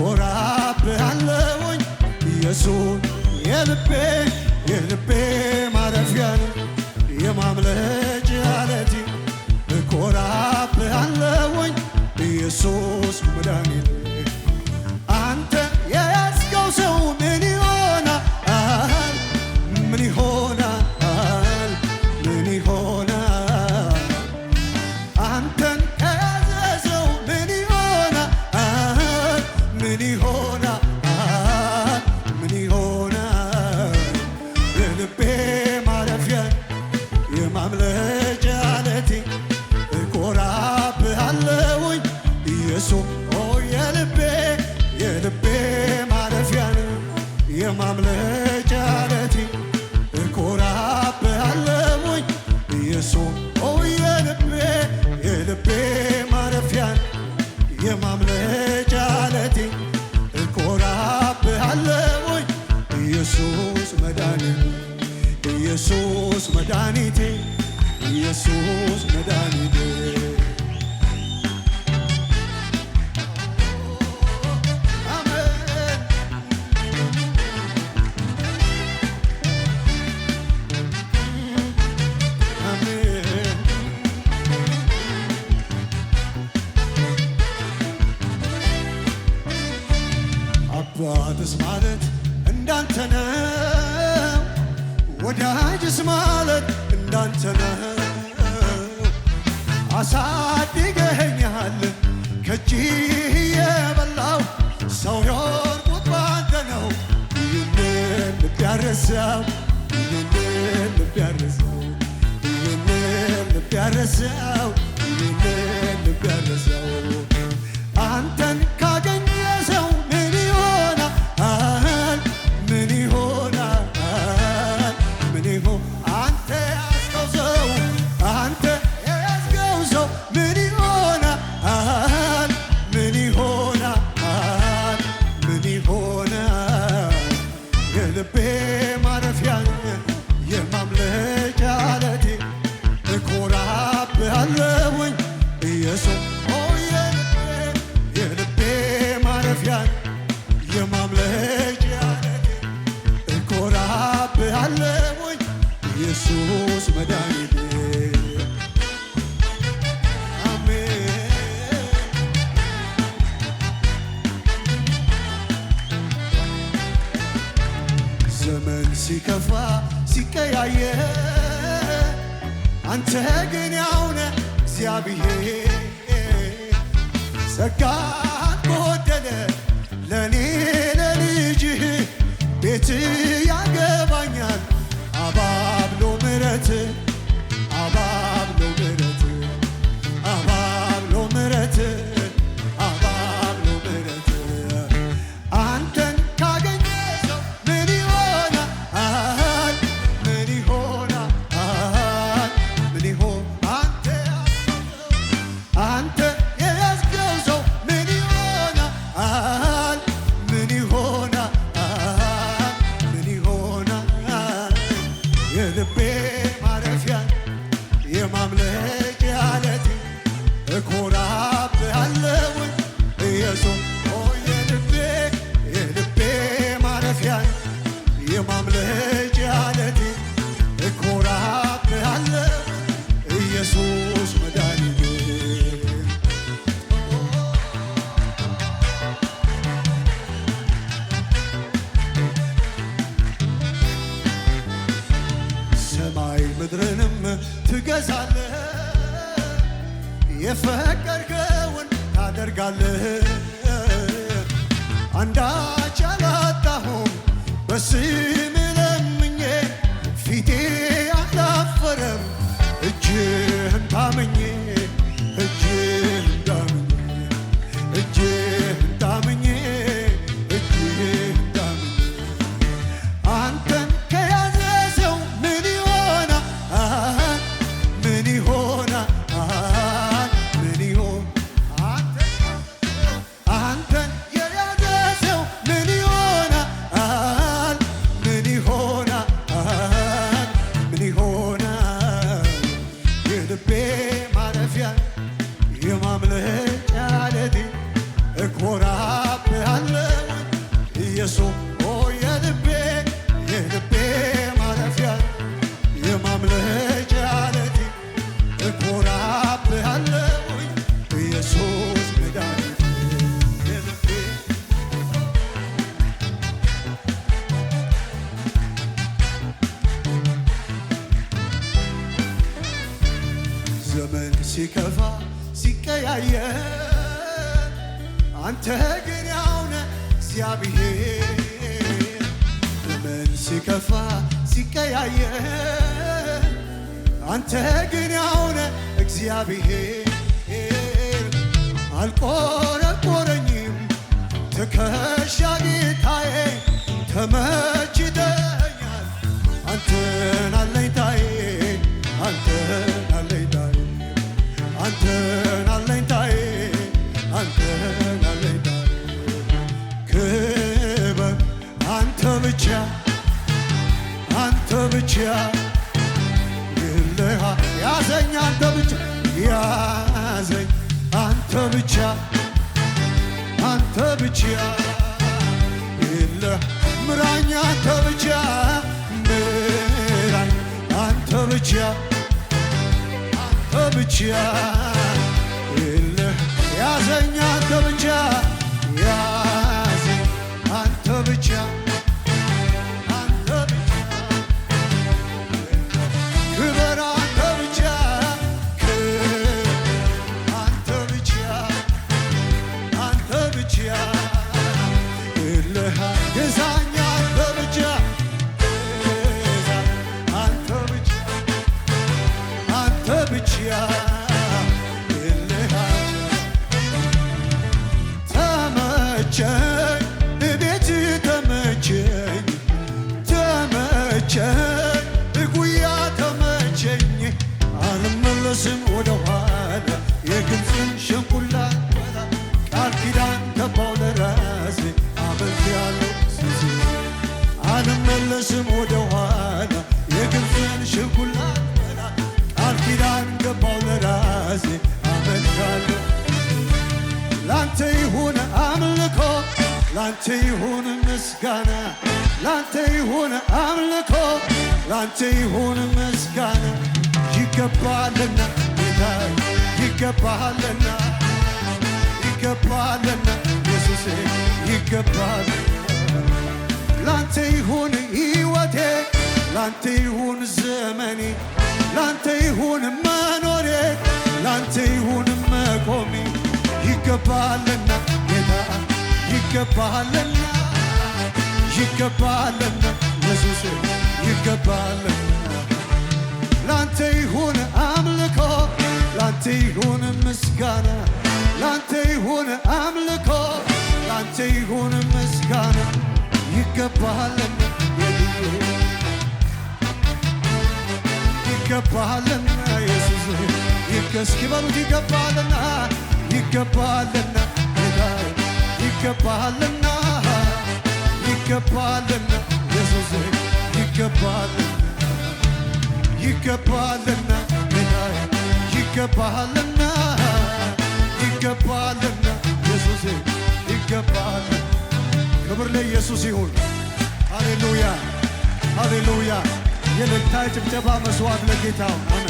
እኮራብሃለሁኝ ኢየሱስ የልቤ ማረፊያ የማምለጫ ዓለቴ እኮራብሃለሁኝ ኢየሱስ መድኃኒቴ አንተ የያዝከው ሰው ምን ይሆናል ምን ይሆናል ምን ይሆናል አንተን ከያዘ ሰው ምን ይሆናል ምን ይሆናል ምን ይሆናል የልቤ ማረፊያ የማምለጫ ዓለቴ እኮራብሃለሁኝ ኢየሱስ የልቤ ማረፊያ የማምለጫ ዓለቴ እኮራብሃለሁኝ ኢየሱስ የልቤ ማረፊያ የማምለጫ ዓለቴ እኮራብሃለሁኝ ኢየሱስ መድኃኒቴ ኢየሱስ መድኃኒቴ ኢየሱስ መድኃኒቴ አባትስ ማለት እንዳንተ ነው ወዳጅስ ማለት እንዳንተ ነው አሳድገኸኛል ከእጅህ የበላው ሰው የሆንኩት ባንተ ነው ይህንን ልብ ያረሳው ይህንን ልብ ያረሳው ይህንን ልብ ያረሳው ይህንን ልብ ያረሳው አንተን ካገኘ ሰው ምን ይሆናል ምን ይሆናል ምን ይሆን አንተ ያዝከው ሰው አንተ የያዝከው ሰው ምን ይሆናል ምን ይሆናል ምን ይሆናል የልቤ ማረፊያ የማምለጫ ዓለቴ እኮራብሃለሁኝ ኢየሱስ የልቤ ማረፊያ የማምለጫ ዓለቴ እኮራብሃለሁኝ ኢየሱስ መድኃኒቴ አሜን ዘመን ሲከፋ ሲቀያየር አንተ ግን ያው ነህ እግዚአብሔር ጸጋ ጎደለ ለኔ ለልጅህ ቤት ያገባኛል አባብሎ ምሕረት አባብሎ ምሕረት አባብሎ ምሕረት አባብሎ ምሕረት አንተን ካገኘ ሰው ምን ይሆናል ምን ይሆናል ምን ይሆን አንተ የያዝከው ሰው ምን ይሆናል ምን ይሆናል ምን ይሆናል የልቤ ማረፊያ የማምለጫ ዓለቴ እኮራብሃለሁኝ ኢየሱስ የልቤ ማረፊያ የማምለጫ ዓለቴ እኮራብሃለሁኝ ኢየሱስ መድኃኒቴ ሰማይ ምድርንም ትገዛለህ የፈቀድከውን ታደርጋለህ አንዳች አላጣሁም በስምህ ለምኜ ፊቴ አላፈረም እጅህን ታምኜ እጅህን ታምኜ እጅህን ታምኜ እጅህን ታምኜ አንተን ከያዘ ሰው ምን ይሆናል ምን ይሆናል ምን ይሆን አንተን የያዘ ሰው ምን ይሆናል ምን የልቤ ማረፊያ የማምለጫ ዓለቴ እኮራብሃለሁኝ ኢየሱስ መድኃኒቴ የልቤ ዘመን ሲከፋ ሲቀያየር አንተ ግን ያው ነህ እግዚአብሔር ዘመን ሲከፋ ሲቀያየር አንተ ግን ያው ነህ እግዚአብሔር አልቆረቆረኝም ትከሻ ጌታዬ ተመችተኛል አንተን አለኝታዬ አንተን አለኝታዬ አንተን አለኝታዬ አንተን አለኝታዬ ክበር አንተ ብቻ አንተ ብቻ ይልሃ ያዘኝ አንተ ብቻ ያዘኝ አንተ ብቻ አንተ ብቻ ይልህ ምራኝ አንተ ብቻ ምራኝ አንተ ብቻ አንተ ብቻ ይልህ ያዘኝ አንተ ብቻ ያዘኝ አንተ ብቻ አንተ ብቻ ክበር አንተ ብቻ አንተ ብቻ አንተ ብቻ ይልህ ግዛኝ አንተ ብቻ አንተ ብቻ አንተ ብቻ ተመቸኝ እቤት ተመቸኝ ተመቸኝ እጉያ ተመቸኝ አልመለስም ወደ ኋላ የግብፅን ሸንቁላ ቃል ኪዳን ገባው ለራሴ አመልክሃለሁ ሱሴ አልመለስም ወደ ኋላ የግብፅን ሸንቁላ ቃል ኪዳን ገባው ለራሴ አመልክሃለሁ ላንተ ይሁን አምልኮ ላንተ ይሁን ምስጋና ላንተ ይሁን አምልኮ ላንተ ይሁን ምስጋና ይገባልና ጌታ ይገባልና ይገባልና ኢየሱሴ ይገባልና ላንተ ይሁን ሕይወቴ ላንተ ይሁን ዘመኔ ላንተ ይሁን መኖሬ ላንተ ይሁን መቆሜ ይገባልና ጌታ ይገባልና ይገባልና ኢየሱስ ይገባልና ላንተ ይሁን አምልኮ ላንተ ይሁን ምስጋና ላንተ ይሁን አምልኮ ላንተ ይሁን ምስጋና ይገባልና ይገባልና ኢየሱስ እስኪ በሉት ይገባልና ይገባልና ጌታ ይገባልና ይገባልና ኢየሱስ ይገባልና ይገባልና ጌታ ይገባልና ይገባልና ኢየሱስ ይገባልና ክብር ለኢየሱስ ይሁን። ሃሌሉያ ሃሌሉያ። የእልልታ ጭብጨባ መስዋዕት ለጌታ አሜን።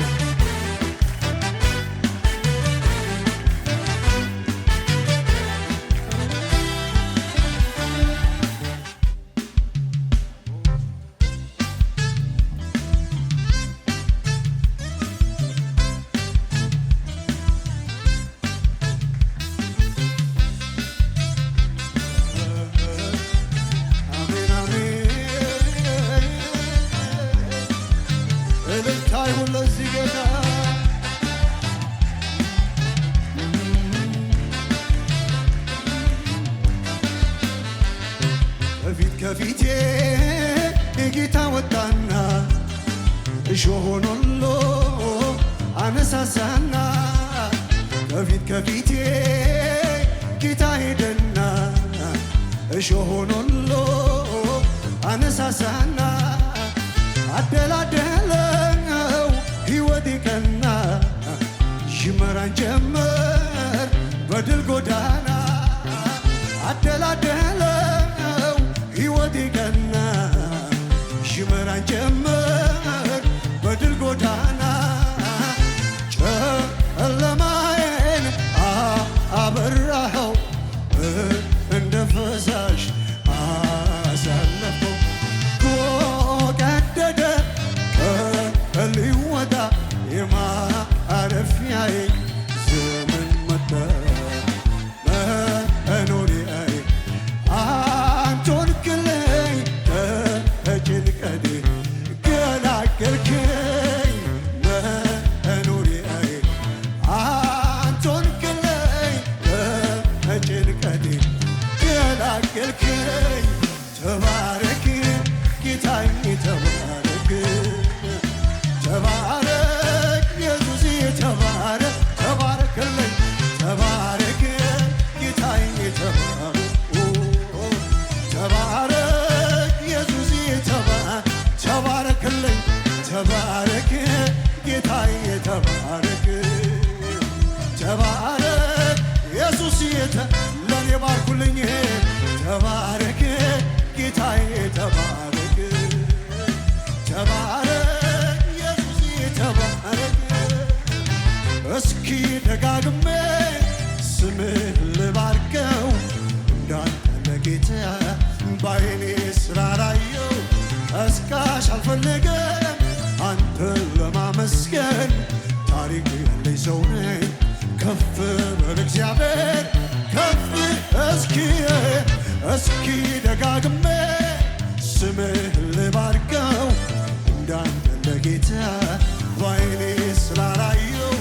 ከፊቴ የጌታ ወጣና እሾሆን ሁሉ አነሳሳና ከፊቴ ጌታ ሄደና እሾሆን ሁሉ አነሳሳና አደላደለው ሕይወቴ ቀና ይመራን ጀመር በድል ጎዳና አደላደለው ሕይወቴ ቀና ይመራኝ ጀመር በድል ጎዳና ጨለማዬን አበራኸው እንደ ፈሳሽ አሳለፈው ጎቀደደ ሊወጣ የማረፊያዬ ዘመን መጣ መኖሪያዬ አንተን ክለኝ ከጭንቀቴ ገላገልከኝ መኖሪያዬ አንተን ክለኝ ከጭንቀቴ ገላገልከኝ ተባረክ ጌታዬ ተባረክ ተባረክ ኢየሱስ ተባረክ ተባረክልኝ ተባረክ ጌታዬ ተባረክ ኢየሱስ ተባረክልኝ ተባረክ ጌታዬ ተባረክ ተባረክ ኢየሱስ ለኔ ባርኩልኝ ተባረክ ጌታዬ ተባረክ ተባረክ ኢየሱስ ተባረክ እስኪ ደጋግሜ ስምህ ልባርከው እንዳንተ ለጌታ ባይኔ ስላላየው ቀስቃሽ አልፈለገም አንተን ለማመስገን ታሪክ ያለኝ ሰው ነኝ ከፍ በል እግዚአብሔር ከፍ እስኪ ደጋግሜ ስምህ ልባርከው እንዳንተ ለጌታ ባይኔ ስላላየው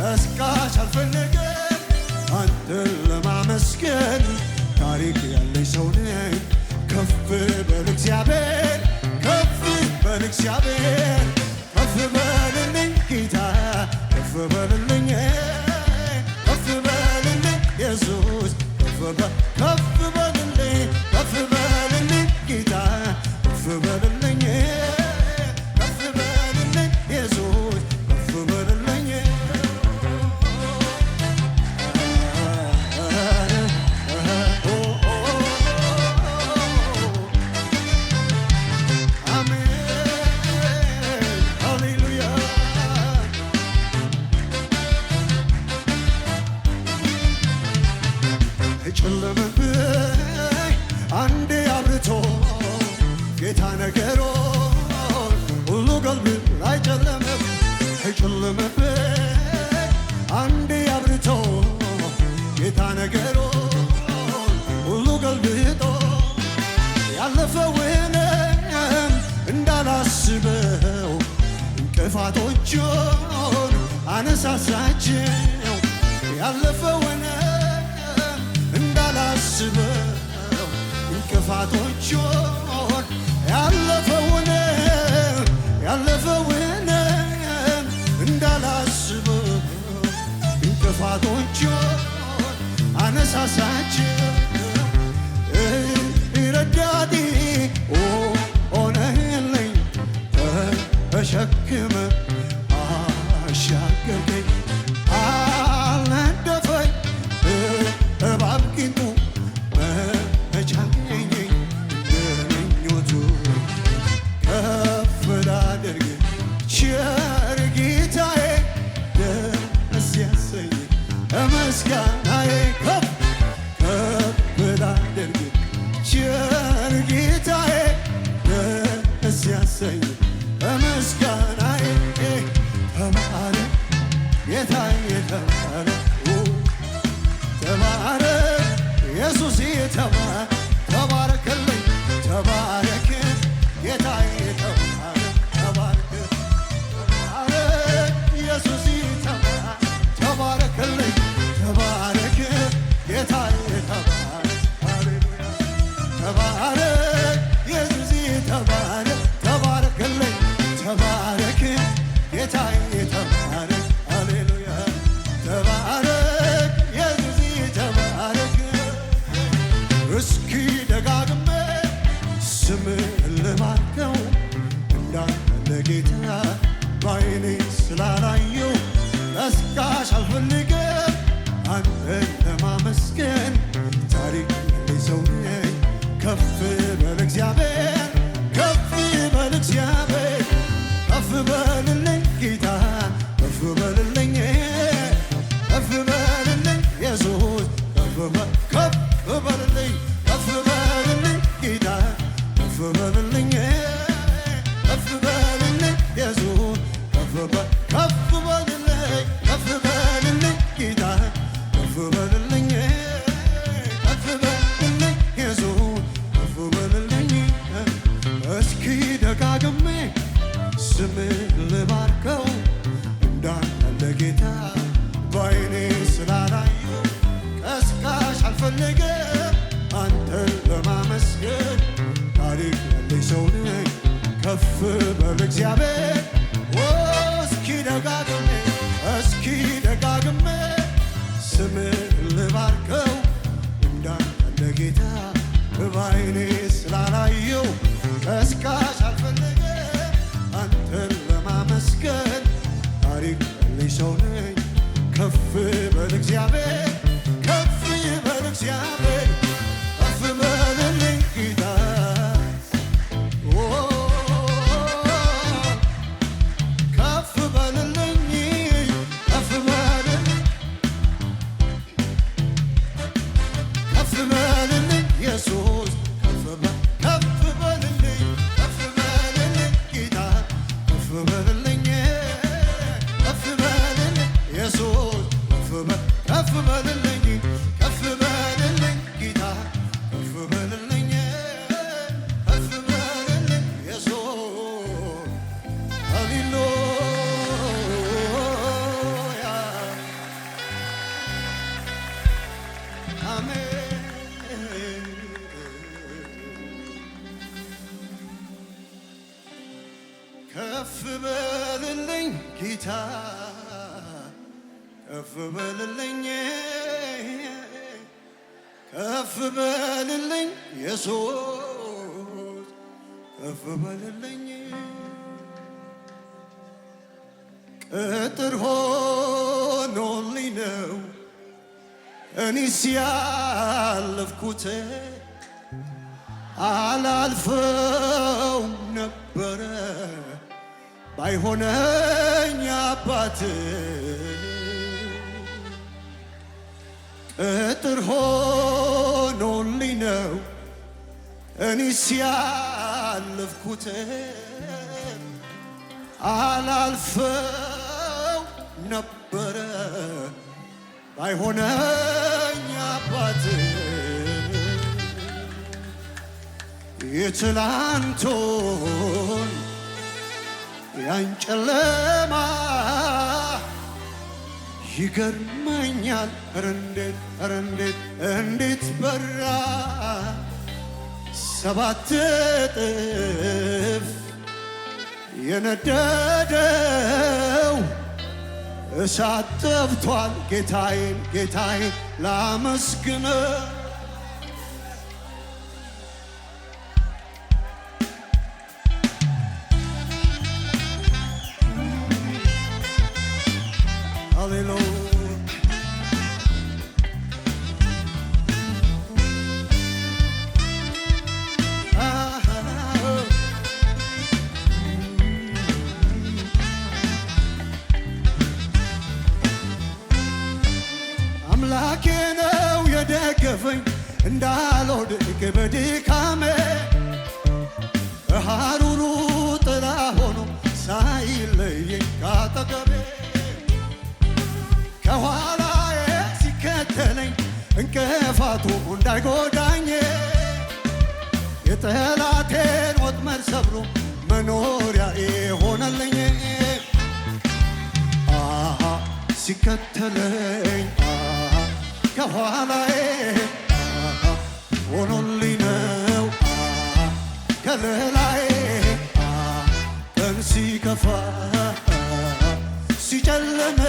ቀስቃሽ አልፈለገም አንተን ለማመስገን ታሪክ ያለኝ ሰው ነኝ ከፍ በል እግዚአብሔር ከፍ በል እግዚአብሔር ከፍ በልልኝ ጌታ ከፍ በልልኝ ከፍ በልልኝ ኢየሱስ ከፍ በልልኝ ከፍ በልልኝ ጌታ ከፍ በልልኝ ከፍ በልልኝ ኢየሱስ ከፍ በልልኝ ጨለመብኝ አንዴ አብርቶ ጌታ ነገሮን ሁሉ ገልብ ላይ ጨለመብኝ አንዴ አብርቶ ጌታ ነገሮን ሁሉ ገልብጦ ያለፈውንም እንዳላስበው እንቅፋቶቹን አነሳሳቸው ያለፈውን እንዳላስበው እንቅፋቶቹን ያለፈውን እንዳላስበው እንቅፋቶቹን አነሳሳቸው ረዳቴ ሆነህልኝ ተሸክመ አሻገርከኝ አልነደፈኝ እባብ ቂንጡ መቻገኘኝ ምኞቱ ከፍ ላድርግ ቸር ጌታዬ ደስ ያሰኝ ምስጋናዬ ከፍ ላድርግ ቸር ጌታዬ ደስ ያሰኝ ምስጋናዬ ተባረክ ጌታዬ ተባረክ ተባረክ ኢየሱስ ተባረክልኝ ተባረክ ጌታዬ ተባረክ ኢየሱስ ተባረክልኝ ተባረክ ጌታዬ ተባረክ ኢየሱስ ተባረክልኝ ተባረክ ጌታዬ ተባረክ ሃሌሉያ ተባረክ ኢየሱስ ተባረክ እስኪ ደጋግሜ ስምህን ልባርከው እንዳንተ ለጌታ ባይኔ ስላላየው ቀስቃሽ አልፈልግም አንተን ለማመስገን ታሪክ ያለኝ ሰው ነኝ ከፍ በል እግዚአብሔር ከፍ በል ስምን ልባርከው እንዳንተ ጌታ ባይኔ ስላላየው ቀስቃሽ አልፈለገም አንተን ለማመስገን ታሪክ ያለኝ ሰው ነኝ ከፍ በል እግዚአብሔር እስኪ ደጋግሜ ስምን ልባርከው እንዳንተ ጌታ ባይኔ ስላላየው ቀስቃሽ አልፈለገም አንተን ለማመስገን ታሪክ ያለኝ ሰው ነኝ ከፍ በል እግዚአብሔር ከፍ በል እግዚአብሔር ከፍ በልልኝ ጌታ ከፍ በልልኝ ከፍ በልልኝ ኢየሱስ ከፍ በልልኝ ጌታ ከፍ በልልኝ ከፍ በልልኝ ኢየሱስ ከፍ በልልኝ ጌታ ከፍ በልልኝ ኢየሱስ ሃሌሉያ አሜን ከፍ በልልኝ ጌታ ከፍ በልልኝ ከፍ በልልኝ ኢየሱስ ከፍ በልልኝ ቅጥር ሆኖልኝ ነው እኔስ ያለፍኩት አላልፈውም ነበረ ባይሆነኝ አባት ቅጥር ሆኖልኝ ነው እኔስ ያለፍኩት አላልፈው ነበረ ባይሆነኝ አባት የትላንቱን ያን ጨለማ ይገርመኛል እንዴት በራ 7 እጥፍ የነደደው እሳት ጠፍቷል ጌታዬን ላመስግነው ሃሌሉያ አምላኬ ነው የደገፈኝ እንዳልወድቅ በድካሜ ሐሩሩ ጥላ ሆኖ ሳይለየኝ ካጠገቤ ከኋላዬ ሲከተለኝ እንቅፋቱ እንዳይጎዳኝ የጠላቴን ወጥመድ ሰብሮ መኖሪያዬ ሆነልኝ ሲከተለኝ ከኋላዬ ሆኖልኝ ነው ከለላዬ ቀን ሲከፋ ሲጨለመ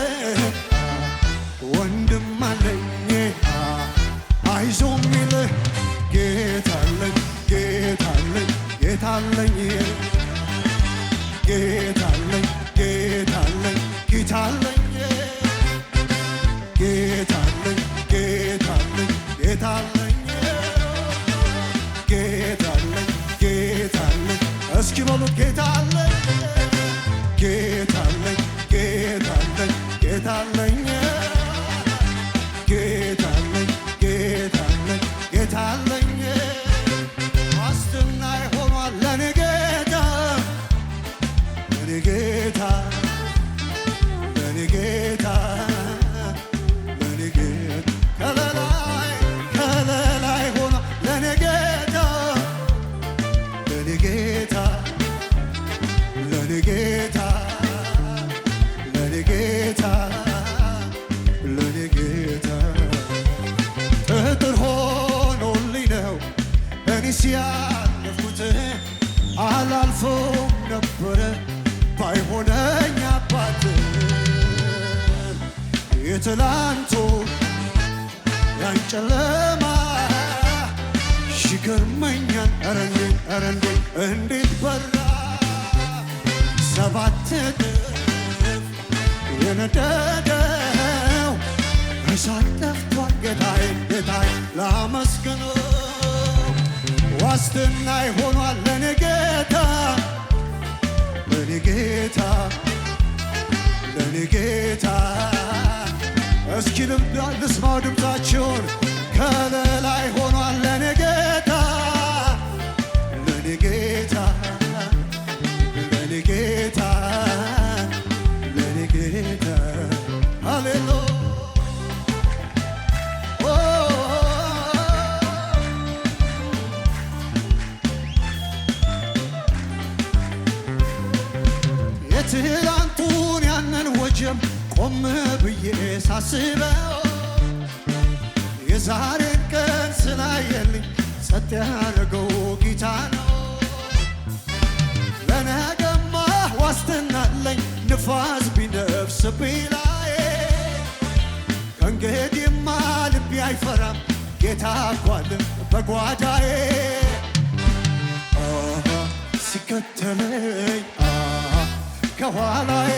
ወንድም አለኝ አይዞ ሚል ጌታለኝ ጌታለኝ ጌታለኝ ጌታለኝ ጌታለኝ ጌታለኝ ጌታለኝ ጌታለኝ ጌታለኝ ጌታለኝ ጌታለኝ እስኪ በሉት ጌታለኝ ጌታለኝ ጌታለኝ ጌታለኝ ጌታለኝ ጌታለኝ ጌታለኝ ዋስትና ሆኗል ለኔ ጌታ ለኔ ጌታ ለኔ ጌታ ለኔ ጌታ ከለላይ ሆኗል ለኔ ጌታ ለኔ ጌታ ለኔ ጌታ ባይሆነኝ አባት የትላንቱ ያን ጨለማ ይገርመኛል። ኧረ እንዴት እንዴት በራ ሰባት እጥፍ የነደደው እሳት ጠፍቷል። ጌታዬ ላመስግነው ዋስትና ይሆኗል ለኔ ጌታ ለኔ ጌታ ለኔ ጌታ። እስኪ ልስማው ድምፃችሁን ከለላይ ሆኗል ለኔ ጌታ ለኔ ጌታ ለኔ ጌታ ለኔ ጌታ ሃሌሉያ የትላንቱን ያንን ወጀብ ቆም ብዬ ሳስበው የዛሬን ቀን ስላየልኝ ጸጥ ያደረገው ጌታ ነው። ለነገማ ዋስትና አለኝ ንፋስ ቢነፍስብኝ ላይ ከእንግዲህማ ልቤ አይፈራም ጌታ እኮ አለ በጓዳዬ ሲከተለኝ ከኋላዬ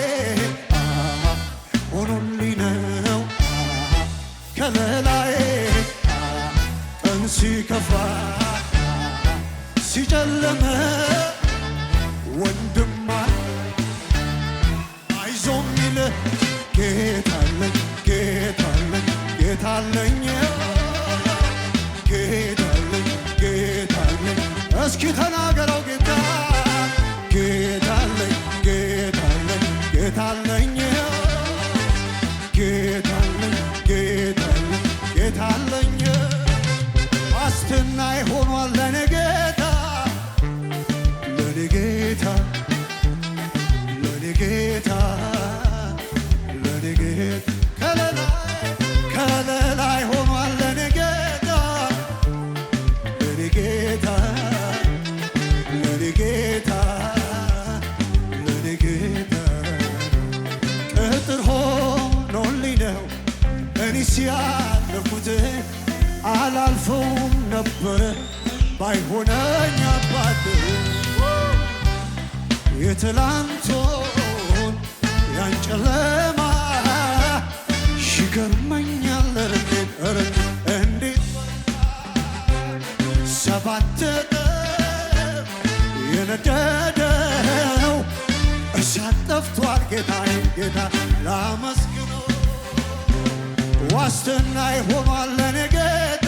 ሆኖልኝ ነው ከለላዬ ቀን ሲከፋ ሲጨለመ ወንድማ አይዞህ ሚል ጌታለኝ ጌታለኝ ጌታለኝ ጌታለኝ ጌታለኝ እስኪ ተናገረው ጌታ ጌታለኝ ጌታለኝ ጌታለኝ ጌታለኝ ጌታለኝ ጌታለኝ ዋስትና ይሆኗል ለኔ ጌታ ለኔ ጌታ ለኔ ጌታ ለኔ ጌታ ከለላይ ሆኗል ለኔ ጌታ ለኔ ጌታ ለኔ ጌታ ለኔ ጌታ ቅጥር ሆኖልኝ ነው እኔስ ያለፉት አላልፈውም ነበረ ባይሆነኝ አባት የትላንቱን ያን ጨለማ ይገርመኛል። እንዴት ሰባት እጥፍ የነደደው እሳት ጠፍቷል። ጌታዬ ጌታ ላመስግነው ዋስትና ይሆኗል ለኔ ጌታ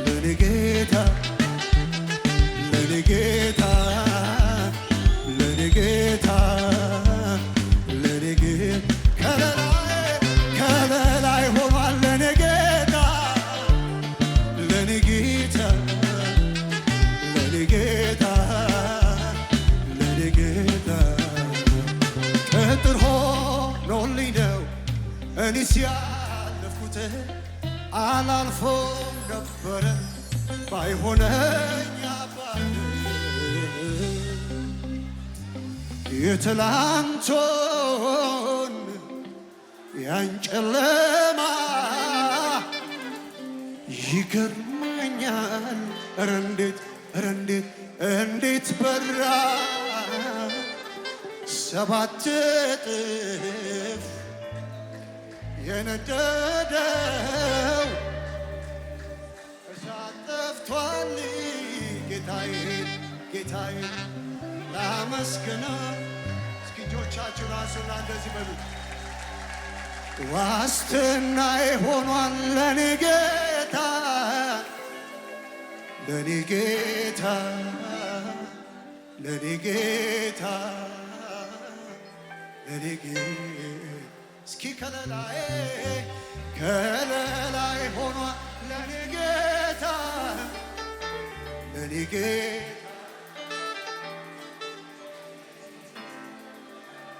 ለኔ ጌታ ለኔ ጌታ ለኔ ጌታ ለኔ ጌታ ከለላይ ሆኗል ለኔ ጌታ ለኔ ጌታ ለኔ ጌታ ለኔ ጌታ ቅጥር ሆኖልኝ ነው እኔስ ያለፍኩት አላልፈውም ነበረ ባይሆነኝ አባት የትላንቱን ያን ጨለማ ይገርመኛል። ኧረ እንዴት በራ ሰባት እጥፍ የነደደው እሳት ጠፍቷል። ጌታዬ ላመስግነው እስኪ እጆቻችሁን አንሱና እንደዚህ በሉ ዋስትና ሆኗል ለኔ ጌታ ለኔ ጌታ ለኔ ጌታ ለኔ ጌታ እስኪ ከለላይ ሆኗል ለኔ ጌታ ለኔ ጌታ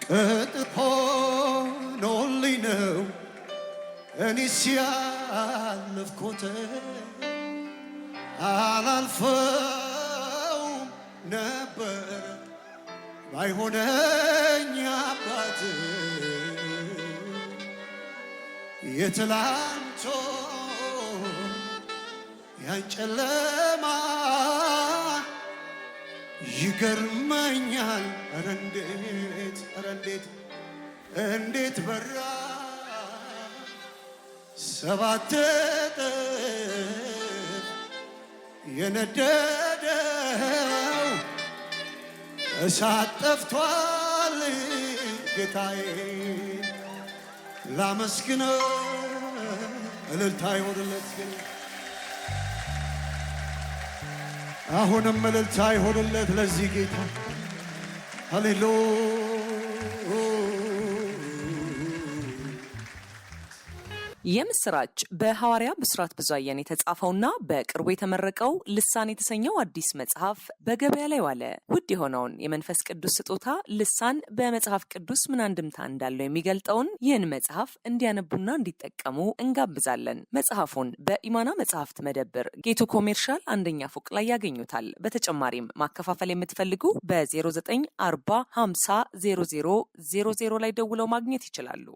ቅጥር ሆኖልኝ ነው እኔስ ያለፍኩት አላልፈውም ነበር ባይሆነኝ አባት የትላንቶ ያን ጨለማ ይገርመኛል። ኧረ እንዴት በራ ሰባት እጥፍ የነደደው እሳት ጠፍቷል። ጌታዬ ላመስግነው። እልልታ ይሆንለት ግን አሁንም እልልታ ይሆንለት ለዚህ ጌታ። ሃሌሉያ። የምስራች በሐዋርያ ብስራት ብዙአየን የተጻፈውና በቅርቡ የተመረቀው ልሳን የተሰኘው አዲስ መጽሐፍ በገበያ ላይ ዋለ። ውድ የሆነውን የመንፈስ ቅዱስ ስጦታ ልሳን በመጽሐፍ ቅዱስ ምን አንድምታ እንዳለው የሚገልጠውን ይህን መጽሐፍ እንዲያነቡና እንዲጠቀሙ እንጋብዛለን። መጽሐፉን በኢማና መጽሐፍት መደብር ጌቱ ኮሜርሻል አንደኛ ፎቅ ላይ ያገኙታል። በተጨማሪም ማከፋፈል የምትፈልጉ በ0940 50 0000 ላይ ደውለው ማግኘት ይችላሉ።